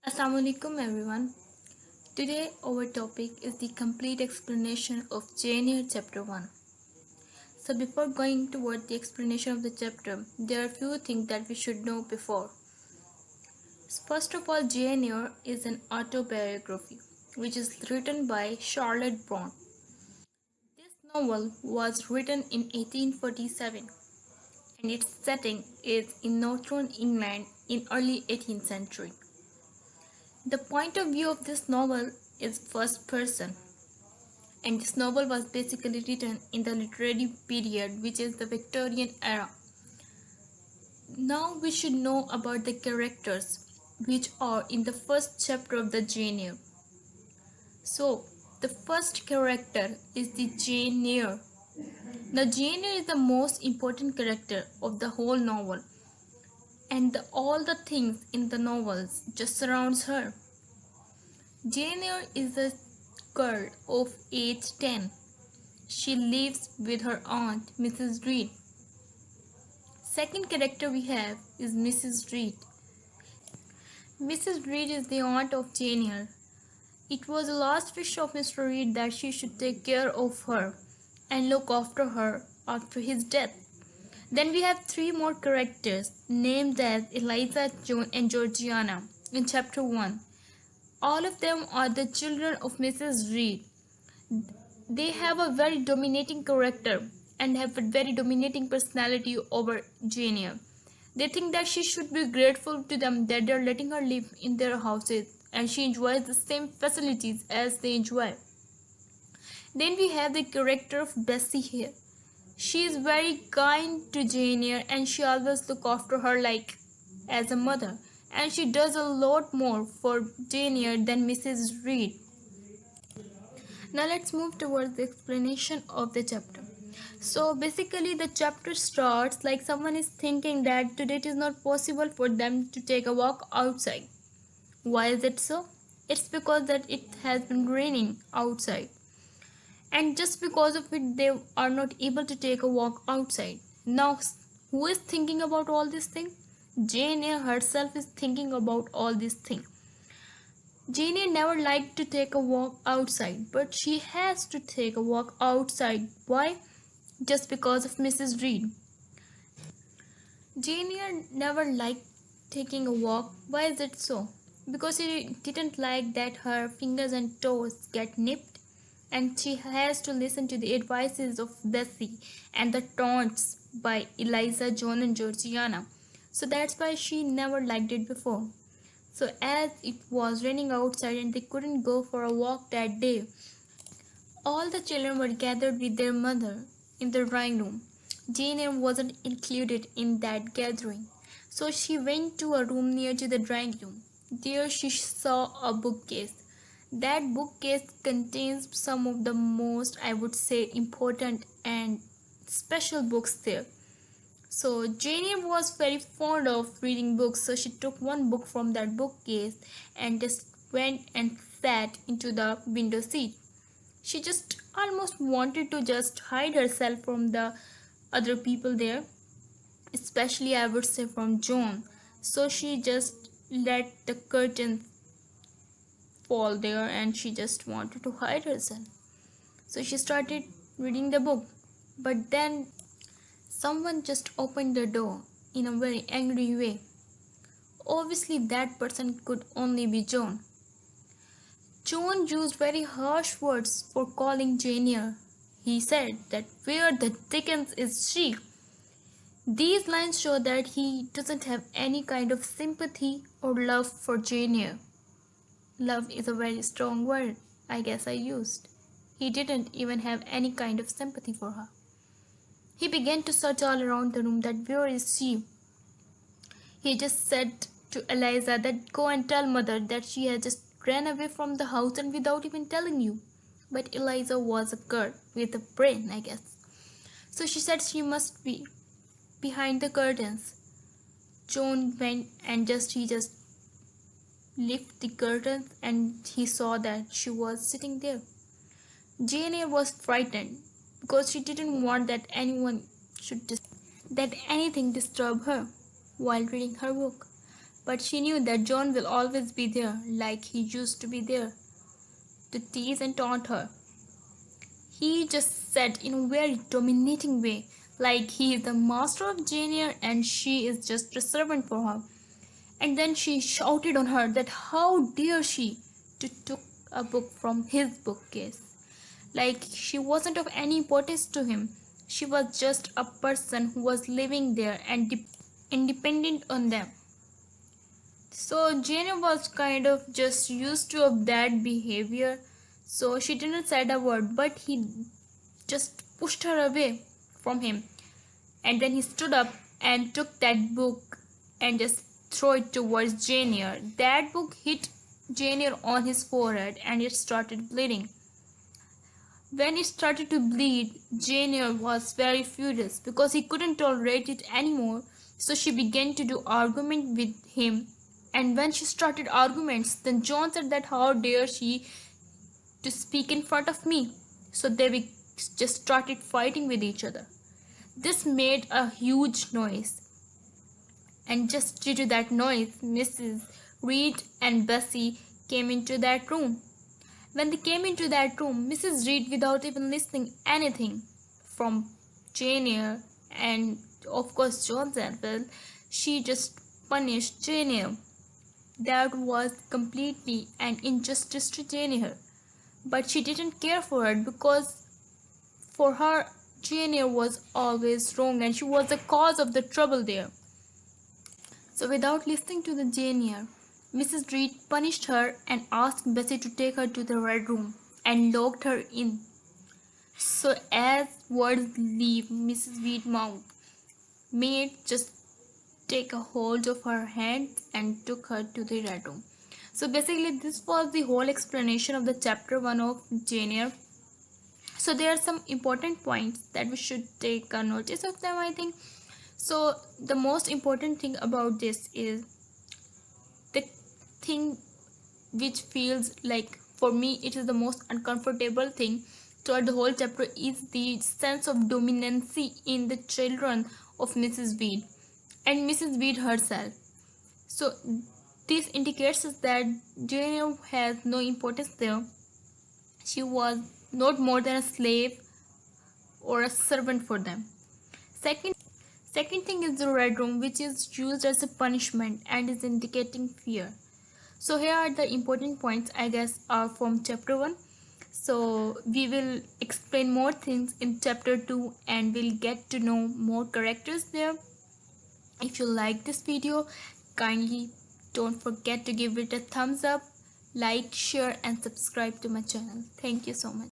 Assalamualaikum everyone. Today our topic is the complete explanation of Janeeyre chapter 1. So before going toward the explanation of the chapter, there are few things that we should know before. First of all, Janeeyre is an autobiography which is written by Charlotte Bronte. This novel was written in 1847 and its setting is in northern England in early 18th century. The point of view of this novel is first person, and this novel was basically written in the literary period which is the Victorian era. Now we should know about the characters which are in the first chapter of the Janeeyre. So the first character is the Janeeyre. Now Janeeyre is the most important character of the whole novel, and all the things in the novels just surrounds her. Janeeyre is a girl of age 10. She lives with her aunt, Mrs. Reed. Second character we have is Mrs. Reed. Mrs. Reed is the aunt of Janeeyre. It was the last wish of Mr. Reed that she should take care of her and look after her after his death. Then we have three more characters named as Eliza, Joan, and Georgiana in chapter 1. All of them are the children of Mrs. Reed. They have a very dominating character and have a very dominating personality over Janeeyre. They think that she should be grateful to them that they're letting her live in their houses and she enjoys the same facilities as they enjoy. Then we have the character of Bessie here. She is very kind to Janeeyre and she always look after her like as a mother, and she does a lot more for Janeeyre than Mrs. Reed. Now let's move towards the explanation of the chapter. So basically the chapter starts like someone is thinking that today it is not possible for them to take a walk outside. Why is it so? It's because that it has been raining outside. And just because of it they are not able to take a walk outside. Now who is thinking about all these things? Jane Eyre herself is thinking about all these things. Jane Eyre never liked to take a walk outside, but she has to take a walk outside. Why? Just because of Mrs. Reed. Jane Eyre never liked taking a walk. Why is it so? Because she didn't like that her fingers and toes get nipped, and she has to listen to the advices of Bessie and the taunts by Eliza, Joan, and Georgiana. So that's why she never liked it before. So as it was raining outside and they couldn't go for a walk that day, all the children were gathered with their mother in the drawing room. Jane Eyre wasn't included in that gathering, so she went to a room near to the drawing room. There she saw a bookcase. That bookcase contains some of the most, I would say, important and special books there. So Jane was very fond of reading books, so she took one book from that bookcase and just went and sat into the window seat. She just almost wanted to just hide herself from the other people there, especially I would say from Joan. So she just let the curtain fall there and she just wanted to hide herself. So she started reading the book, but then someone just opened the door in a very angry way. Obviously, that person could only be Joan. Joan used very harsh words for calling Janeeyre. He said that where the dickens is she? These lines show that he doesn't have any kind of sympathy or love for Janeeyre. Love is a very strong word, I guess I used. He didn't even have any kind of sympathy for her. He began to search all around the room that where is she? He just said to Eliza that go and tell mother that she has just ran away from the house and without even telling you. But Eliza was a girl with a brain, I guess. So she said she must be behind the curtains. John went and he just lifted the curtains and he saw that she was sitting there. Jane Eyre was frightened because she didn't want that anything disturb her while reading her book. but she knew that John will always be there, like he used to be there, to tease and taunt her. He just said in a very dominating way, like he is the master of Janeeyre and she is just a servant for her. And then she shouted on her that how dare she to took a book from his bookcase. Like she wasn't of any importance to him. She was just a person who was living there and independent on them. So Jane was kind of just used to of that behavior. So she didn't say a word, but he just pushed her away from him. And then he stood up and took that book and just threw it towards Janeeyre. That book hit Janeeyre on his forehead and it started bleeding. When it started to bleed, Janeeyre was very furious because he couldn't tolerate it anymore. So she began to do argument with him. And when she started arguments, then John said that how dare she to speak in front of me. So they just started fighting with each other. This made a huge noise. And just due to that noise, Mrs. Reed and Bessie came into that room. When they came into that room, Mrs. Reed, without even listening anything from Jane Eyre and of course Jones as well, she just punished Jane Eyre. That was completely an injustice to Jane Eyre. But she didn't care for it because for her, Jane Eyre was always wrong and she was the cause of the trouble there. So without listening to the Jane Eyre, Mrs. Reed punished her and asked Bessie to take her to the Red Room and locked her in. So as words leave Mrs. Reed's mouth, maid just take a hold of her hand and took her to the Red Room. So basically this was the whole explanation of the chapter 1 of Jane Eyre. So there are some important points that we should take a notice of them, I think. So the most important thing about this is the thing which feels like for me it is the most uncomfortable thing throughout the whole chapter is the sense of dominancy in the children of Mrs. Weed and Mrs. Weed herself. So this indicates us that Jane has no importance there. She was not more than a slave or a servant for them. Second thing is the Red Room, which is used as a punishment and is indicating fear. So here are the important points, I guess, are from chapter 1. So we will explain more things in chapter 2 and we'll get to know more characters there. If you like this video, kindly don't forget to give it a thumbs up, like, share and subscribe to my channel. Thank you so much.